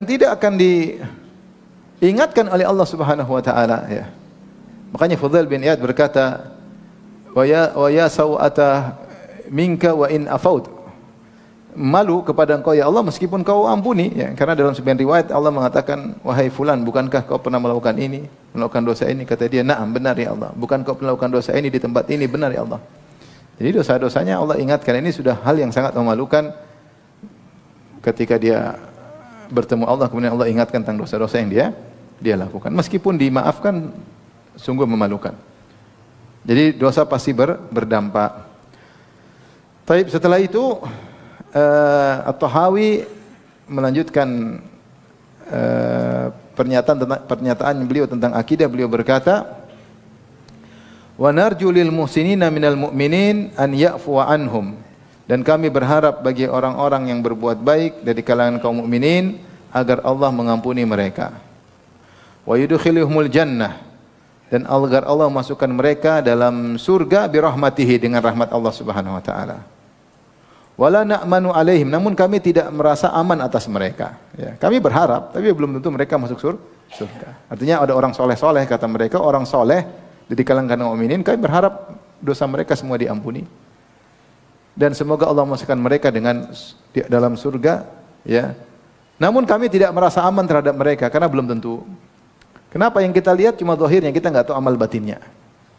tidak akan diingatkan oleh Allah Subhanahu wa taala ya. Makanya Fudail bin Iyad berkata, wa ya sawata minka wa in afaut. Malu kepada engkau ya Allah meskipun kau ampuni ya. Karena dalam sebagian riwayat Allah mengatakan, wahai fulan, bukankah kau pernah melakukan ini, melakukan dosa ini? Kata dia, na'am, benar ya Allah. Bukan kau melakukan dosa ini di tempat ini, benar ya Allah. Jadi dosa-dosanya Allah ingatkan. Ini sudah hal yang sangat memalukan ketika dia bertemu Allah, kemudian Allah ingatkan tentang dosa-dosa yang dia lakukan. Meskipun dimaafkan, sungguh memalukan. Jadi dosa pasti berdampak. Taib, setelah itu At-Tahawi melanjutkan pernyataan beliau tentang akidah. Beliau berkata, wa narju lil muhsinina minal mu'minin an ya'fu anhum, dan kami berharap bagi orang-orang yang berbuat baik dari kalangan kaum mukminin agar Allah mengampuni mereka. Wa yudkhiluhumul jannah, dan agar Allah masukkan mereka dalam surga bi rahmatihi, dengan rahmat Allah Subhanahu wa taala. Wala na'manu alaihim, namun kami tidak merasa aman atas mereka ya. Kami berharap, tapi belum tentu mereka masuk surga. Artinya ada orang soleh-soleh, kata mereka, orang soleh dari kalangan kaum mukminin, kami berharap dosa mereka semua diampuni dan semoga Allah masukkan mereka dalam surga ya. Namun kami tidak merasa aman terhadap mereka karena belum tentu. Kenapa? Yang kita lihat cuma zahirnya, kita enggak tahu amal batinnya.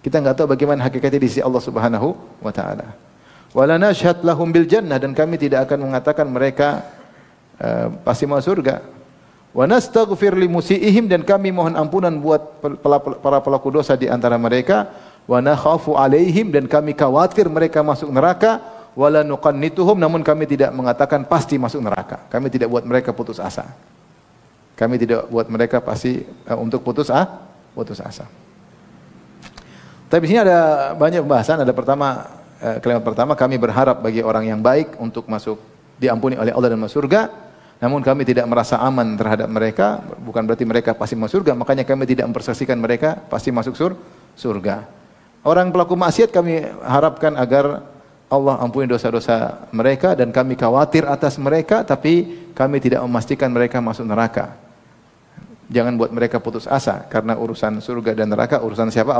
Kita enggak tahu bagaimana hakikatnya di sisi Allah Subhanahu wa taala. Wala nashhad lahum bil jannah, dan kami tidak akan mengatakan mereka pasti masuk surga. Wa nastaghfir li musiihim, dan kami mohon ampunan buat para pelaku dosa di antara mereka. Wa nakhafu alaihim, dan kami khawatir mereka masuk neraka. Wala nuqannituhum, namun kami tidak mengatakan pasti masuk neraka. Kami tidak buat mereka putus asa. Kami tidak buat mereka pasti untuk putus asa. Tapi di sini ada banyak pembahasan. Ada kalimat pertama, kami berharap bagi orang yang baik untuk masuk diampuni oleh Allah dan masuk surga. Namun kami tidak merasa aman terhadap mereka, bukan berarti mereka pasti masuk surga, makanya kami tidak mempersaksikan mereka pasti masuk surga. Orang pelaku maksiat kami harapkan agar Allah ampuni dosa-dosa mereka, dan kami khawatir atas mereka, tapi kami tidak memastikan mereka masuk neraka. Jangan buat mereka putus asa, karena urusan surga dan neraka urusan siapa?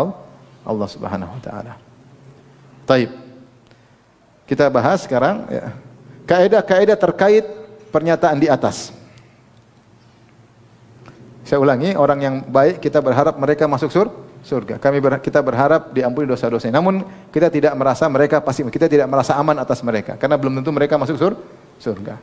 Allah Subhanahu wa taala. Taib. Kita bahas sekarang ya, kaidah-kaidah terkait pernyataan di atas. Saya ulangi, orang yang baik kita berharap mereka masuk surga. Kita berharap diampuni dosa-dosanya. Namun kita tidak merasa mereka pasti, kita tidak merasa aman atas mereka karena belum tentu mereka masuk surga.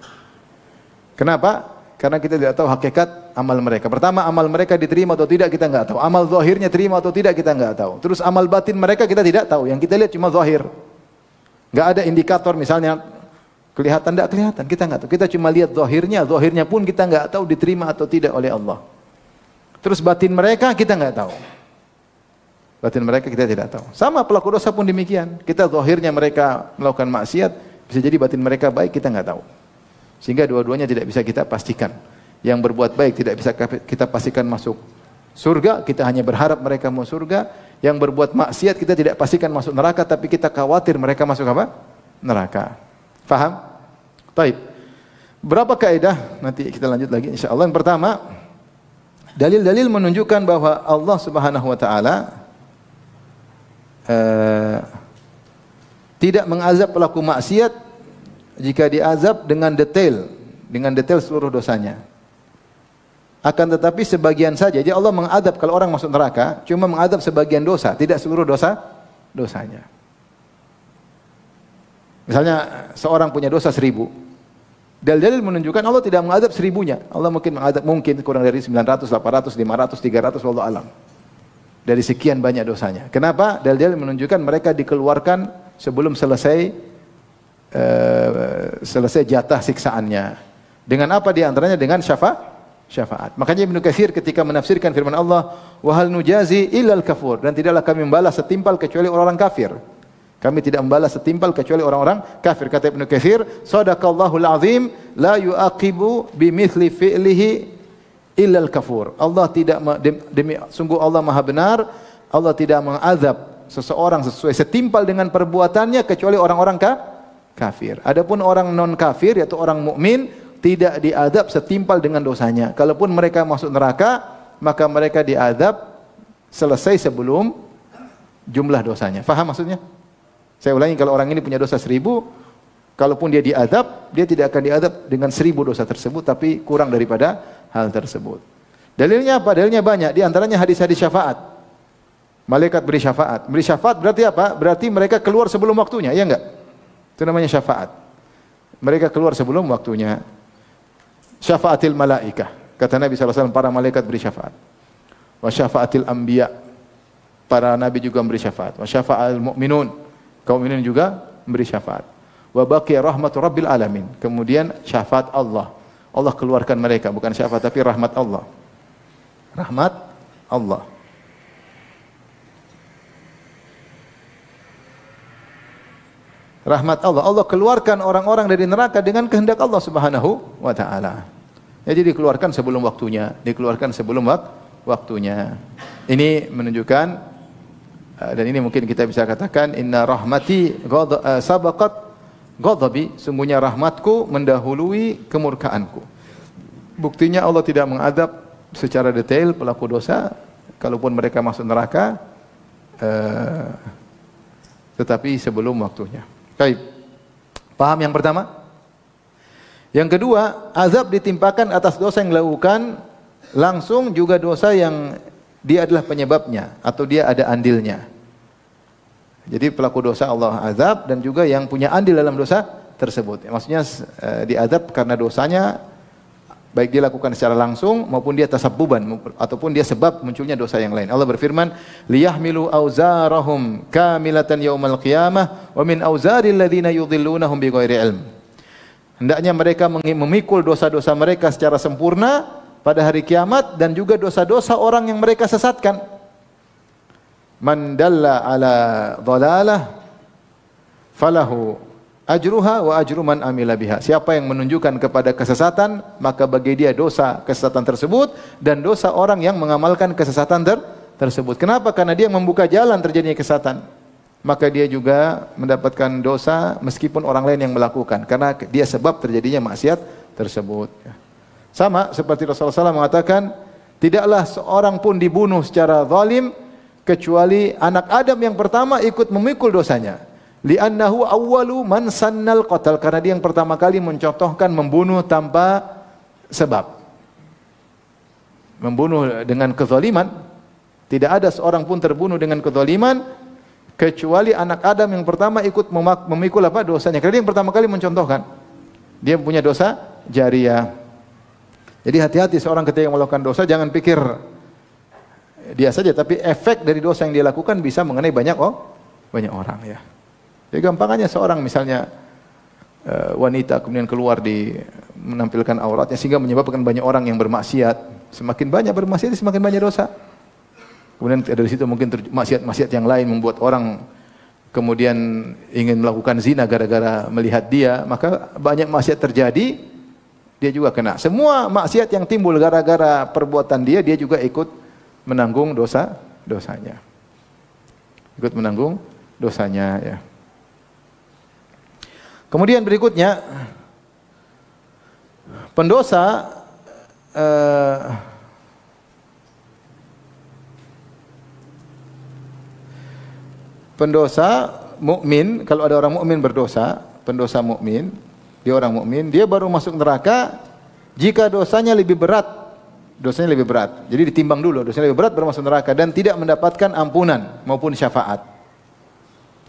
Kenapa? Karena kita tidak tahu hakikat amal mereka. Pertama, amal mereka diterima atau tidak kita enggak tahu. Amal zahirnya terima atau tidak kita enggak tahu. Terus amal batin mereka kita tidak tahu. Yang kita lihat cuma zahir. Enggak ada indikator misalnya kelihatan tidak kelihatan, kita enggak tahu. Kita cuma lihat zahirnya pun kita enggak tahu diterima atau tidak oleh Allah. Terus batin mereka kita enggak tahu. Batin mereka kita tidak tahu. Sama pelaku dosa pun demikian. Kita zahirnya mereka melakukan maksiat, bisa jadi batin mereka baik, kita enggak tahu. Sehingga dua-duanya tidak bisa kita pastikan. Yang berbuat baik tidak bisa kita pastikan masuk surga, kita hanya berharap mereka masuk surga. Yang berbuat maksiat kita tidak pastikan masuk neraka, tapi kita khawatir mereka masuk apa? Neraka. Faham? Baik. Berapa kaidah? Nanti kita lanjut lagi insyaallah. Yang pertama, dalil-dalil menunjukkan bahwa Allah Subhanahu wa taala tidak mengazab pelaku maksiat jika diazab dengan detail seluruh dosanya. Akan tetapi sebagian saja. Jadi Allah mengadab kalau orang masuk neraka, cuma mengadab sebagian dosa, tidak seluruh dosanya. Misalnya seorang punya dosa 1000. Dalil menunjukkan Allah tidak mengadab 1000-nya. Allah mungkin kurang dari 900, 800, 500, 300, wallahu alam. Dari sekian banyak dosanya. Kenapa? Dalil menunjukkan mereka dikeluarkan sebelum selesai jatah siksaannya. Dengan apa di antaranya? Dengan syafaat. Makanya Ibnu Katsir ketika menafsirkan firman Allah, wa hal nujazi illal kafur, dan tidaklah kami membalas setimpal kecuali orang kafir. Kami tidak membalas setimpal kecuali orang-orang kafir. Kata Ibnu Katsir, shadaqallahul azim la yuaqibu bimithli fi'lihi illal kafur. Allah tidak sungguh Allah Maha benar, Allah tidak mengazab seseorang sesuai setimpal dengan perbuatannya kecuali orang-orang kafir. Adapun orang non kafir yaitu orang mukmin tidak diadab setimpal dengan dosanya. Kalaupun mereka masuk neraka, maka mereka diadab selesai sebelum jumlah dosanya. Faham maksudnya? Saya ulangi, kalau orang ini punya dosa 1000, kalaupun dia diadab, dia tidak akan diadab dengan 1000 dosa tersebut, tapi kurang daripada hal tersebut. Dalilnya apa? Dalilnya banyak. Di antaranya hadis-hadis syafaat. Malaikat beri syafaat. Beri syafaat berarti apa? Berarti mereka keluar sebelum waktunya, ya enggak? Itu namanya syafaat. Mereka keluar sebelum waktunya. Syafaatil malaikah. Kata Nabi SAW, para malaikat beri syafaat. Wa syafaatil anbiya. Para nabi juga memberi syafaat. Wa syafaatil mu'minun. Kaum mukminin juga memberi syafaat. Wa baqiya rahmatu rabbil alamin. Kemudian syafaat Allah. Allah keluarkan mereka, bukan syafaat tapi rahmat Allah. Rahmat Allah. Rahmat Allah. Allah keluarkan orang-orang dari neraka dengan kehendak Allah Subhanahu wa taala. Ya, jadi dikeluarkan sebelum waktunya, dikeluarkan sebelum waktunya. Ini menunjukkan dan ini mungkin kita bisa katakan inna rahmati sabaqat ghadabi, sungguhnya rahmatku mendahului kemurkaanku. Buktinya Allah tidak mengadab secara detail pelaku dosa kalaupun mereka masuk neraka tetapi sebelum waktunya. Baik. Paham yang pertama? Yang kedua, azab ditimpakan atas dosa yang dilakukan langsung, juga dosa yang dia adalah penyebabnya atau dia ada andilnya. Jadi pelaku dosa Allah azab dan juga yang punya andil dalam dosa tersebut. Maksudnya diazab karena dosanya, baik dia lakukan secara langsung maupun dia tasabbuban ataupun dia sebab munculnya dosa yang lain. Allah berfirman, liyahmilu auzarahum kamilatan yaumal qiyamah wa min auzaril ladzina yudhillunahum bighairi ilm. Hendaknya mereka memikul dosa-dosa mereka secara sempurna pada hari kiamat dan juga dosa-dosa orang yang mereka sesatkan. Man dalla ala dhalalah falahu ajruha wa ajru man amila biha. Siapa yang menunjukkan kepada kesesatan, maka bagi dia dosa kesesatan tersebut dan dosa orang yang mengamalkan kesesatan tersebut. Kenapa? Karena dia membuka jalan terjadinya kesesatan. Maka dia juga mendapatkan dosa meskipun orang lain yang melakukan, karena dia sebab terjadinya maksiat tersebut. Sama seperti Rasulullah SAW mengatakan, tidaklah seorang pun dibunuh secara zalim kecuali anak Adam yang pertama ikut memikul dosanya. Li'annahu awwalu man sannal qatal, karena dia yang pertama kali mencontohkan membunuh tanpa sebab. Membunuh dengan kezaliman. Tidak ada seorang pun terbunuh dengan kezaliman kecuali anak Adam yang pertama ikut memikul apa dosanya. Karena dia yang pertama kali mencontohkan. Dia punya dosa jariyah. Jadi hati-hati seorang ketika melakukan dosa, jangan pikir dia saja, tapi efek dari dosa yang dia lakukan bisa mengenai banyak orang ya. Jadi gampangannya seorang misalnya wanita kemudian keluar menampilkan auratnya sehingga menyebabkan banyak orang yang bermaksiat. Semakin banyak bermaksiat semakin banyak dosa. Kemudian dari situ mungkin maksiat-maksiat yang lain membuat orang kemudian ingin melakukan zina gara-gara melihat dia, maka banyak maksiat terjadi, dia juga kena. Semua maksiat yang timbul gara-gara perbuatan dia juga ikut menanggung dosanya. Ikut menanggung dosanya ya. Kemudian berikutnya pendosa mukmin, kalau ada orang mukmin berdosa, pendosa mukmin, dia orang mukmin, dia baru masuk neraka jika dosanya lebih berat. Dosanya lebih berat. Jadi ditimbang dulu, dosanya lebih berat baru masuk neraka dan tidak mendapatkan ampunan maupun syafaat.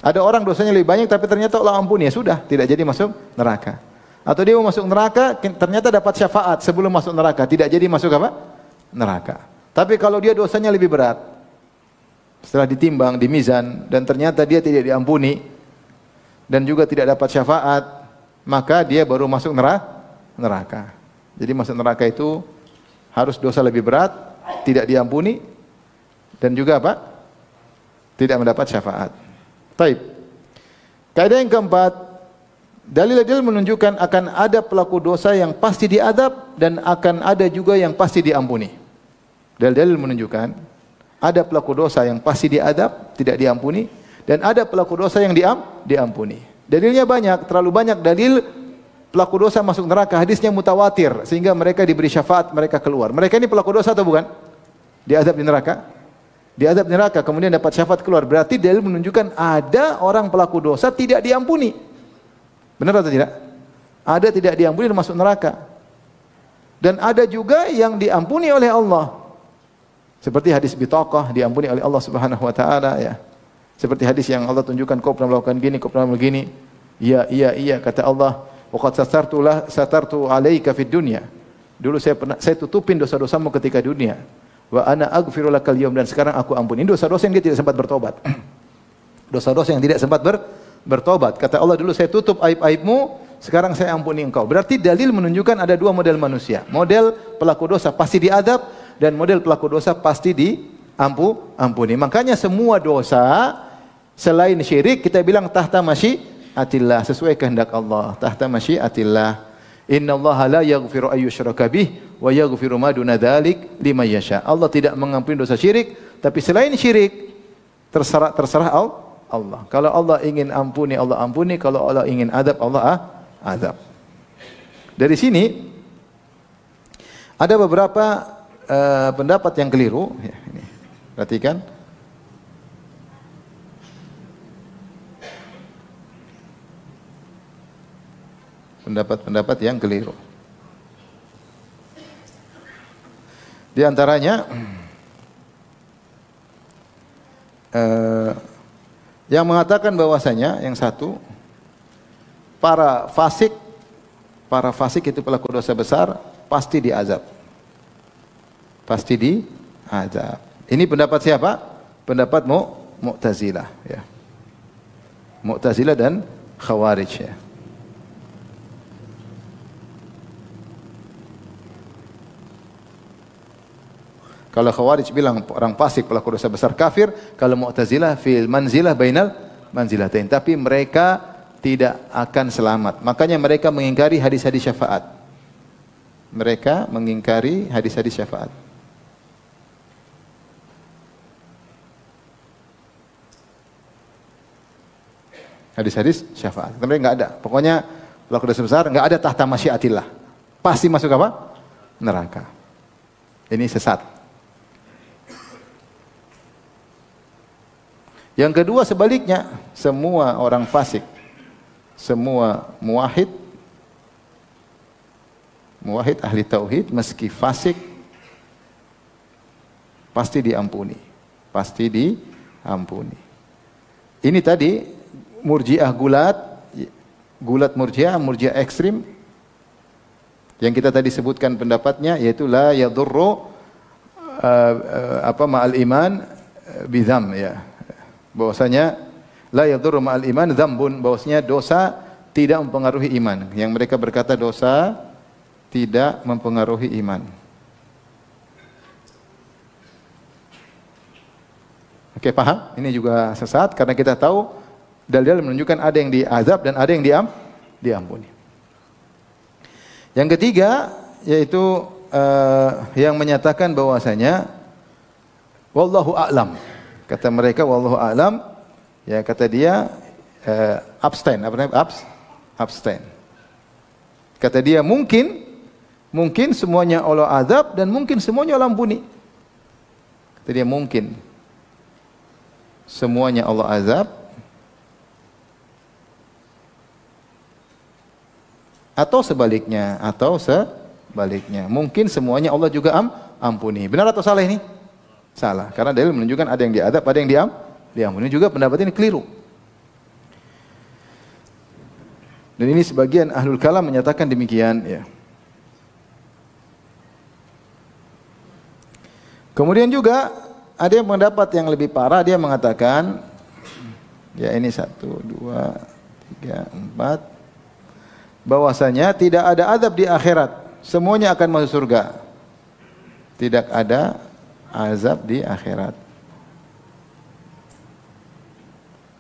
Ada orang dosanya lebih banyak tapi ternyata Allah ampuni, ya sudah, tidak jadi masuk neraka. Atau dia mau masuk neraka ternyata dapat syafaat sebelum masuk neraka, tidak jadi masuk apa? Neraka. Tapi kalau dia dosanya lebih berat, setelah ditimbang di mizan dan ternyata dia tidak diampuni dan juga tidak dapat syafaat, maka dia baru masuk neraka. Jadi masuk neraka itu harus dosa lebih berat, tidak diampuni dan juga apa? Tidak mendapat syafaat. Baik. Kaidah yang keempat, dalil-dalil menunjukkan akan ada pelaku dosa yang pasti diadab dan akan ada juga yang pasti diampuni. Dalil-dalil menunjukkan ada pelaku dosa yang pasti diadab, tidak diampuni, dan ada pelaku dosa yang diampuni. Dalilnya banyak, terlalu banyak dalil pelaku dosa masuk neraka, hadisnya mutawatir sehingga mereka diberi syafaat, mereka keluar. Mereka ini pelaku dosa atau bukan? Diazab di neraka. Diazab di neraka kemudian dapat syafaat keluar. Berarti dalil menunjukkan ada orang pelaku dosa tidak diampuni. Benar atau tidak? Ada tidak diampuni dan masuk neraka. Dan ada juga yang diampuni oleh Allah. Seperti hadis bitaqah diampuni oleh Allah Subhanahu wa taala ya. Seperti hadis yang Allah tunjukkan kau pernah melakukan gini, kau pernah begini. Iya kata Allah, wa qad satartu 'alaika fid dunya. Dulu saya tutupin dosa-dosamu ketika dunia. Wa ana aghfiru lakal yaum, dan sekarang aku ampuni. Ini dosa-dosa yang dia tidak sempat bertobat. Dosa-dosa yang tidak sempat bertobat. Kata Allah, dulu saya tutup aib-aibmu, sekarang saya ampuni engkau. Berarti dalil menunjukkan ada dua model manusia. Model pelaku dosa pasti diadab, dan model pelaku dosa pasti diampuni. Makanya semua dosa selain syirik kita bilang tahta masyiatillah, sesuai kehendak Allah. Tahta masyiatillah. Innallaha la yaghfiru ayyushraka bih wa yaghfiru ma duna dzalik liman yasha. Allah tidak mengampuni dosa syirik, tapi selain syirik terserah Allah. Kalau Allah ingin ampuni, Allah ampuni. Kalau Allah ingin adab, Allah adab. Dari sini ada beberapa pendapat yang keliru. Ya, ini. Perhatikan. Pendapat-pendapat yang keliru. Di antaranya yang mengatakan bahwasanya yang satu, para fasik itu pelaku dosa besar pasti diazab. Pasti diazab. Ini pendapat siapa? Pendapat Mu'tazilah ya. Mu'tazilah dan Khawarij ya. Kalau Khawarij bilang orang fasik pelaku dosa besar kafir, kalau Mu'tazilah fil manzilah bainal manzilatain. Tapi mereka tidak akan selamat. Makanya mereka mengingkari hadis-hadis syafaat. Mereka mengingkari hadis-hadis syafaat. Hadis-hadis syafaat. Mereka enggak ada. Pokoknya pelaku dosa besar enggak ada tahta masyiatillah. Pasti masuk apa? Neraka. Ini sesat. Yang kedua sebaliknya, semua orang fasik, semua muwahhid ahli tauhid meski fasik pasti diampuni. Pasti diampuni. Ini tadi Murji'ah gulat Murji'ah ekstrim yang kita tadi sebutkan pendapatnya, yaitu la yadurru ma'al iman bidzam ya. Bahwasanya la yadurru ma'al iman dzambun, bahwasanya dosa tidak mempengaruhi iman. Yang mereka berkata dosa tidak mempengaruhi iman. Oke, paham? Ini juga sesat karena kita tahu dalil menunjukkan ada yang diazab dan ada yang diampuni. Yang ketiga yaitu yang menyatakan bahwasanya wallahu a'lam. Kata mereka wallahu a'lam, ya kata dia abstain, apa namanya? Abstain. Kata dia mungkin semuanya Allah azab dan mungkin semuanya Allah ampuni. Kata dia mungkin semuanya Allah azab atau sebaliknya, mungkin semuanya Allah juga ampuni. Benar atau salah ini? Salah, karena dalil menunjukkan ada yang diadab, ada yang diampuni. Juga pendapat ini keliru. Dan ini sebagian ahlul kalam menyatakan demikian ya. Kemudian juga ada yang pendapat yang lebih parah, dia mengatakan ya ini 1, 2, 3, 4 bahwasanya tidak ada azab di akhirat, semuanya akan masuk surga. Tidak ada azab di akhirat,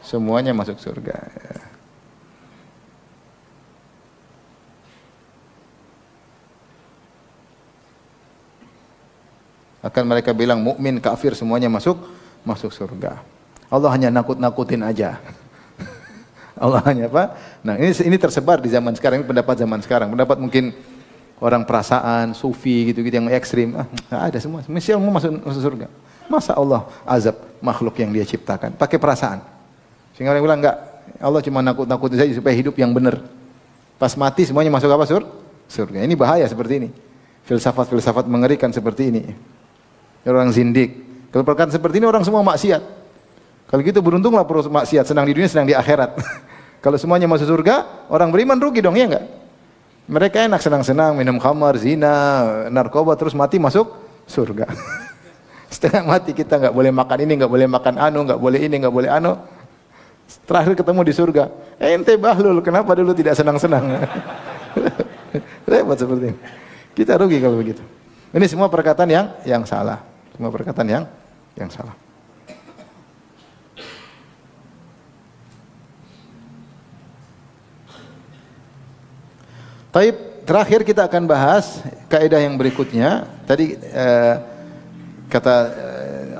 semuanya masuk surga. Akan mereka bilang mukmin, kafir semuanya masuk surga. Allah hanya nakut-nakutin aja. Allah hanya apa? Nah, ini tersebar di zaman sekarang, ini pendapat zaman sekarang. Pendapat mungkin orang perasaan, sufi gitu-gitu yang ekstrim. Ada semua. Mesti mau masuk surga. Masa Allah azab makhluk yang dia ciptakan pakai perasaan? Sehingga orang bilang enggak, Allah cuma nakut-nakutin saja supaya hidup yang benar. Pas mati semuanya masuk apa? Surga. Ini bahaya seperti ini. Filsafat-filsafat mengerikan seperti ini. Orang zindik. Kalau perkataan seperti ini orang semua maksiat. Kalau gitu beruntunglah perlu maksiat, senang di dunia, senang di akhirat. Kalau semuanya masuk surga, orang beriman rugi dong, ya enggak? Mereka enak senang-senang minum khamar, zina, narkoba, terus mati masuk surga. Setengah mati kita enggak boleh makan ini, enggak boleh makan anu, enggak boleh ini, enggak boleh anu. Terakhir ketemu di surga. Ente bahlul, kenapa dulu tidak senang-senang? Repot seperti ini. Kita rugi kalau begitu. Ini semua perkataan yang salah. Semua perkataan yang salah. Taib, terakhir kita akan bahas kaidah yang berikutnya. Tadi kata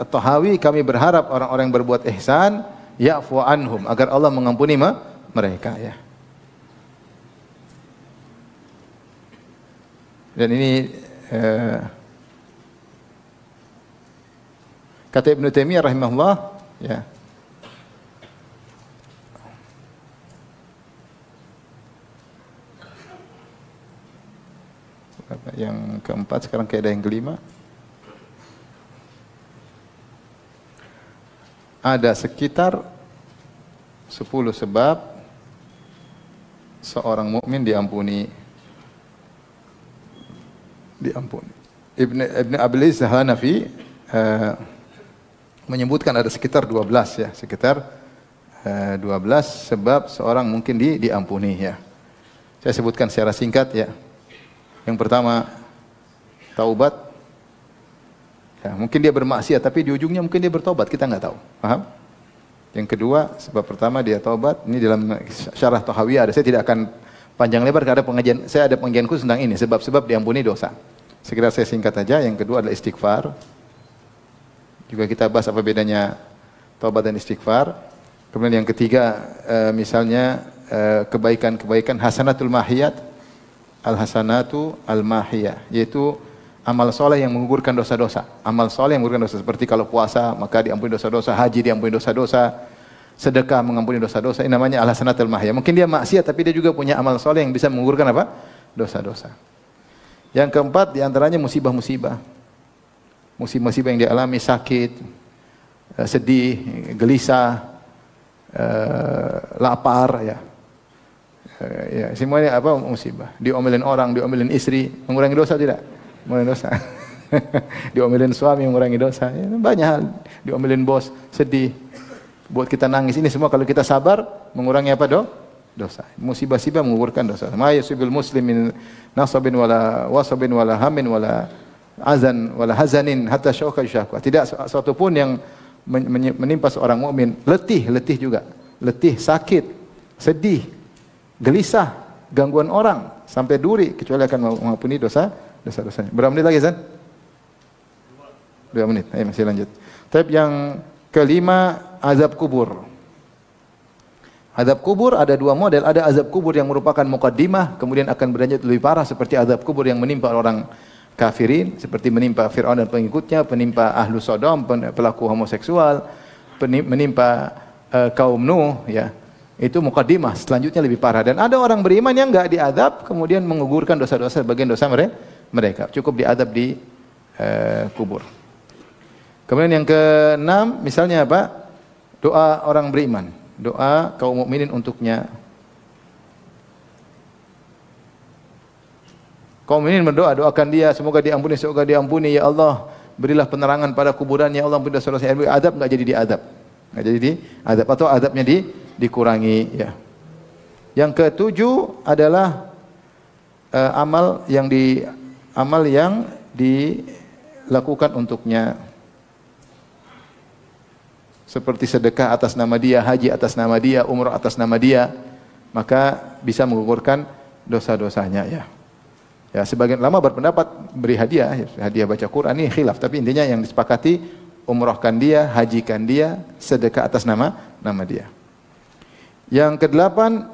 At-Tahawi, kami berharap orang-orang yang berbuat ihsan ya'fu anhum, agar Allah mengampuni mereka, ya. Dan ini kata Ibnu Taimiyah rahimahullah, ya. Yang keempat, sekarang kaidah yang kelima. Ada sekitar 10 sebab seorang mukmin diampuni. Ibn Abil Izz Hanafi menyebutkan ada sekitar 12, ya, sekitar 12 sebab seorang mungkin diampuni, ya. Saya sebutkan secara singkat, ya. Yang pertama, taubat. Ya, mungkin dia bermaksiat tapi di ujungnya mungkin dia bertobat, kita enggak tahu. Paham? Yang kedua, sebab pertama dia taubat. Ini dalam syarah Tahawiyah ada, saya tidak akan panjang lebar karena saya ada pengajian khusus tentang ini, sebab-sebab diampuni dosa. Sekedar saya singkat saja. Yang kedua adalah istighfar. Juga kita bahas apa bedanya taubat dan istighfar. Kemudian yang ketiga, misalnya kebaikan-kebaikan hasanatul mahiyat. Al-hasanatu al-mahiyah, yaitu amal soleh yang menggugurkan dosa-dosa. Amal soleh yang menggugurkan dosa, seperti kalau puasa maka diampuni dosa-dosa, haji diampuni dosa-dosa, sedekah mengampuni dosa-dosa. Ini namanya al-hasanatu al-mahiyah. Mungkin dia maksiat tapi dia juga punya amal soleh yang bisa menggugurkan apa? Dosa-dosa. Yang keempat, diantaranya musibah-musibah. Musibah-musibah yang dialami, sakit, sedih, gelisah, lapar, ya. Ya, semuanya apa? Musibah. Diomelin orang, diomelin istri, mengurangi dosa tidak? Mengurangi dosa. Diomelin suami, mengurangi dosa. Ya, banyak hal. Diomelin bos, sedih, buat kita nangis. Ini semua kalau kita sabar, mengurangi apa? Dosa. Musibah-musibah menggugurkan dosa. Ma yusibil muslimin nasabin wala wasabin wala hamin wala azan wala hazanin hatta syauka syaqwa. Tidak sesuatu pun yang menimpa seorang mukmin, letih juga. Letih, sakit, sedih, gelisah, gangguan orang, sampai duri, kecuali akan mengampuni dosa-dosanya. Berapa menit lagi, Zan? 2 menit. Ayo masih lanjut. Tapi yang kelima, azab kubur. Azab kubur ada 2 model. Ada azab kubur yang merupakan muqaddimah, kemudian akan berlanjut lebih parah, seperti azab kubur yang menimpa orang kafirin, seperti menimpa Fir'aun dan pengikutnya, menimpa ahlu Sodom, pelaku homoseksual, menimpa kaum Nuh, ya. Itu muqaddimah, selanjutnya lebih parah. Dan ada orang beriman yang enggak diadab, kemudian menggugurkan dosa-dosa sebagian dosa mereka. Cukup diadab di kubur. Kemudian yang keenam, misalnya apa? Doa orang beriman. Doa kaum mukminin untuknya. Kaum mukminin berdoa, doakan dia, semoga diampuni, ya Allah. Berilah penerangan pada kuburannya, ya Allah, ampuni dosa-dosa. Adab enggak jadi diadab. Enggak jadi diadab, atau adabnya dikurangi, ya. Yang ketujuh adalah amal yang dilakukan untuknya, seperti sedekah atas nama dia, haji atas nama dia, umrah atas nama dia, maka bisa menggugurkan dosa-dosanya, ya. Ya, sebagian ulama berpendapat beri hadiah baca Quran, ini khilaf, tapi intinya yang disepakati umrahkan dia, hajikan dia, sedekah atas nama dia. Yang kedelapan,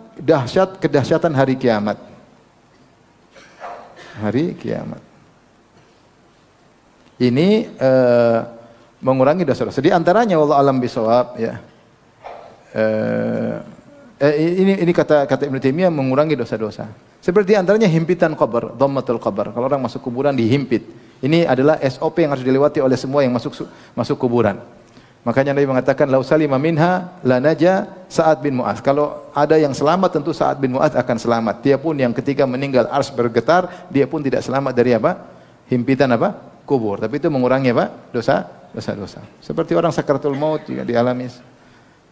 kedahsyatan hari kiamat. Hari kiamat. Ini mengurangi dosa-dosa. Di antaranya wallahu alam bisawab ya. Ini kata Ibnu Taimiyah mengurangi dosa-dosa. Seperti antaranya himpitan qabr, dhammatul qabr. Kalau orang masuk kuburan dihimpit. Ini adalah SOP yang harus dilewati oleh semua yang masuk kuburan. Makanya Nabi mengatakan lau salima minha la naja Sa'ad bin Mu'adz. Kalau ada yang selamat tentu Sa'ad bin Mu'adz akan selamat. Dia pun yang ketika meninggal arsy bergetar, dia pun tidak selamat dari apa? Himpitan apa? Kubur. Tapi itu mengurangi apa? Dosa-dosa. Seperti orang sakaratul maut juga dialami.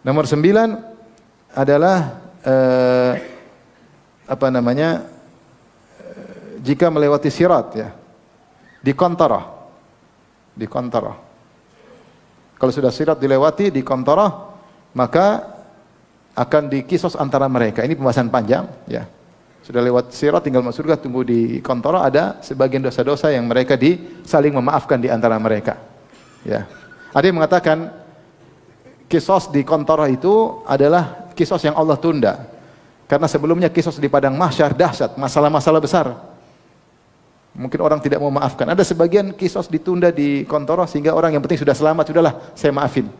Nomor 9 adalah jika melewati sirat ya. Di kontarah. Kalau sudah sirat dilewati di kontarah, maka akan dikisos antara mereka. Ini pembahasan panjang ya. Sudah lewat sirat tinggal masuk surga, tunggu di kontarah, ada sebagian dosa-dosa yang mereka saling memaafkan di antara mereka. Ya. Ada yang mengatakan kisos di kontarah itu adalah kisos yang Allah tunda. Karena sebelumnya kisos di padang mahsyar dahsyat, masalah-masalah besar. Mungkin orang tidak mau maafkan. Ada sebagian kisos ditunda di kontorah sehingga orang yang penting sudah selamat, sudahlah saya maafin.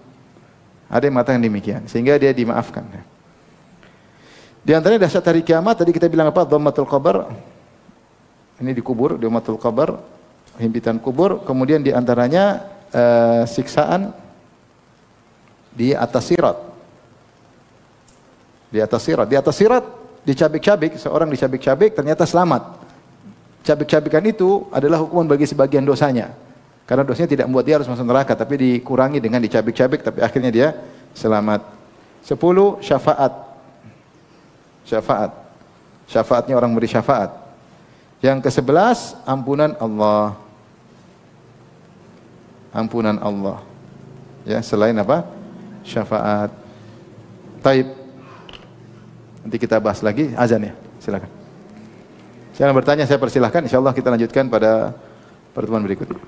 Ada yang mengatakan demikian sehingga dia dimaafkan. Di antaranya dahsyat hari kiamat tadi kita bilang apa? Dhammatul qabr. Ini di kubur, dhammatul qabr, himpitan kubur. Kemudian di antaranya siksaan di atas sirat. Di atas sirat dicabik-cabik, seorang dicabik-cabik ternyata selamat. Cabik-cabikan itu adalah hukuman bagi sebagian dosanya. Karena dosanya tidak membuat dia harus masuk neraka, tapi dikurangi dengan dicabik-cabik, tapi akhirnya dia selamat. 10. Syafaat. Syafaatnya orang beri syafaat. Yang ke-11, ampunan Allah. Ampunan Allah. Ya, selain apa? Syafaat. Taib. Nanti kita bahas lagi azan ya. Silakan. Silakan bertanya, saya persilahkan. Insyaallah kita lanjutkan pada pertemuan berikutnya.